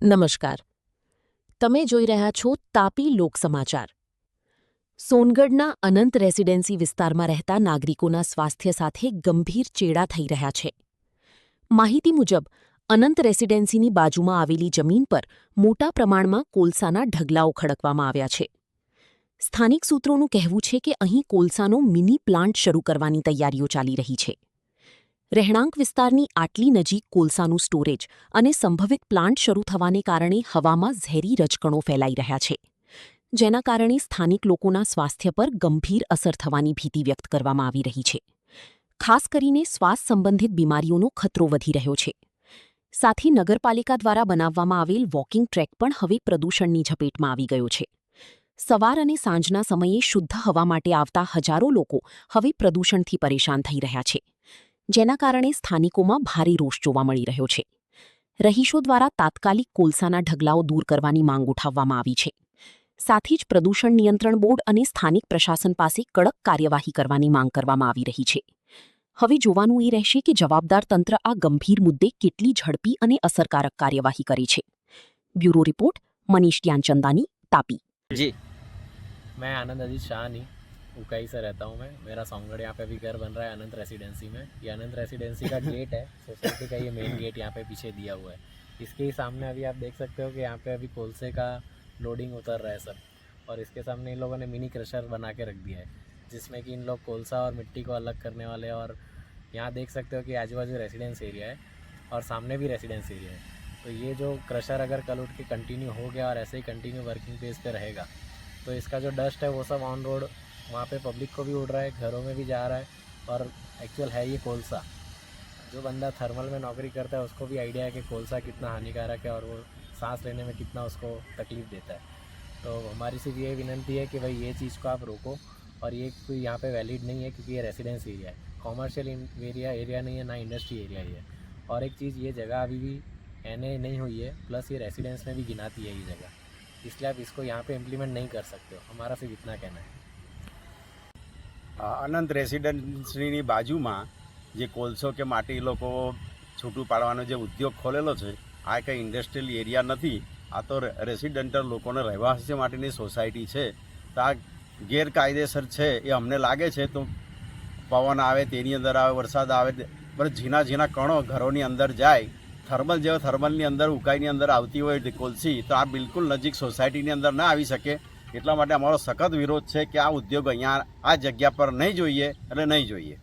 નમસ્કાર. તમે જોઈ રહ્યા છો તાપી લોક સમાચાર. સોનગઢના અનંત રેસિડેન્સી વિસ્તારમાં રહેતા નાગરિકોના સ્વાસ્થ્ય સાથે ગંભીર ચેડા થઈ રહ્યા છે. માહિતી મુજબ અનંત રેસિડેન્સીની બાજુમાં આવેલી જમીન પર મોટા પ્રમાણમાં કોલસાના ઢગલાઓ ખડકવામાં આવ્યા છે. સ્થાનિક સૂત્રોનું કહેવું છે કે અહીં કોલસાનો મિની પ્લાન્ટ શરૂ કરવાની તૈયારીઓ ચાલી રહી છે. રહેણાંક વિસ્તારની આટલી નજીક કોલસાનું સ્ટોરેજ અને સંભવિત પ્લાન્ટ શરૂ થવાને કારણે હવામાં ઝેરી રજકણો ફેલાઈ રહ્યા છે, જેના કારણે સ્થાનિક લોકોના સ્વાસ્થ્ય પર ગંભીર અસર થવાની ભીતિ વ્યક્ત કરવામાં આવી રહી છે. ખાસ કરીને શ્વાસ સંબંધિત બીમારીઓનો ખતરો વધી રહ્યો છે. સાથે નગરપાલિકા દ્વારા બનાવવામાં આવેલ વોકિંગ ટ્રેક પણ હવે પ્રદૂષણની ઝપેટમાં આવી ગયો છે. સવાર અને સાંજના સમયે શુદ્ધ હવા માટે આવતા હજારો લોકો હવે પ્રદૂષણથી પરેશાન થઈ રહ્યા છે, જેના કારણે સ્થાનિકોમાં ભારે રોષ જોવા મળી રહ્યો છે. રહીશો દ્વારા તાત્કાલિક કોલસાના ઢગલાઓ દૂર કરવાની માંગ ઉઠાવવામાં આવી છે. સાથે જ પ્રદૂષણ નિયંત્રણ બોર્ડ અને સ્થાનિક પ્રશાસન પાસે કડક કાર્યવાહી કરવાની માંગ કરવામાં આવી રહી છે. હવે જોવાનું એ રહેશે કે જવાબદાર તંત્ર આ ગંભીર મુદ્દે કેટલી ઝડપી અને અસરકારક કાર્યવાહી કરે છે. Bureau report, Manish Gyanchandani, Tapi. जी, मैं आनंद अजीत शाहनी उकाई से रहता हूँ। मेरा सोनगढ़ यहाँ पे अभी घर बन रहा है अनंत रेसिडेंसी में। ये अनंत रेसिडेंसी का गेट है, सोसाइटी का ये मेन गेट यहाँ पे पीछे दिया हुआ है। इसके ही सामने अभी आप देख सकते हो कि यहाँ पे अभी कोलसे का लोडिंग उतर रहा है सब, और इसके सामने इन लोगों ने मिनी क्रशर बना के रख दिया है, जिसमें कि इन लोग कोलसा और मिट्टी को अलग करने वाले। और यहाँ देख सकते हो कि आजू बाजू रेसिडेंस एरिया है और सामने भी रेसिडेंस एरिया है। तो ये जो क्रशर अगर कल उठ के कंटिन्यू हो गया और ऐसे ही कंटिन्यू वर्किंग बेस पे रहेगा, तो इसका जो डस्ट है वो सब ऑन रोड वहाँ पे पब्लिक को भी उड़ रहा है, घरों में भी जा रहा है। और एक्चुअल है ये कोलसा, जो बंदा थर्मल में नौकरी करता है उसको भी आइडिया है कि कोलसा कितना हानिकारक है और वो सांस लेने में कितना उसको तकलीफ़ देता है। तो हमारी सिर्फ ये विनती है कि भाई ये चीज़ को आप रोको, और ये कोई यहाँ पे वैलिड नहीं है क्योंकि ये रेसिडेंस एरिया है, कॉमर्शियल एरिया नहीं है, ना इंडस्ट्री एरिया ही है। और एक चीज़, ये जगह अभी भी NA नहीं हुई है, प्लस ये रेसिडेंस में भी गिनाती है ये जगह, इसलिए आप इसको यहाँ पे इम्प्लीमेंट नहीं कर सकते हो। हमारा सिर्फ इतना कहना है। અનંત રેસિડેન્સીની બાજુમાં જે કોલસો કે માટી એ લોકો છૂટું પાડવાનો જે ઉદ્યોગ ખોલેલો છે, આ કંઈ ઇન્ડસ્ટ્રીયલ એરિયા નથી, આ તો રેસિડેન્ટલ લોકોને રહેવાસી માટેની સોસાયટી છે. તો આ ગેરકાયદેસર છે એ અમને લાગે છે. તો પવન આવે તેની અંદર આવે, વરસાદ આવે, બસ ઝીણા ઝીણા કણો ઘરોની અંદર જાય, થર્મલની અંદર ઉકાઈની અંદર આવતી હોય કોલસી, તો આ બિલકુલ નજીક સોસાયટીની અંદર ના આવી શકે. એટલા માટે અમારો સખત વિરોધ છે કે આ ઉદ્યોગ અહીંયા આ જગ્યા પર નહીં જોઈએ એટલે નહીં જોઈએ.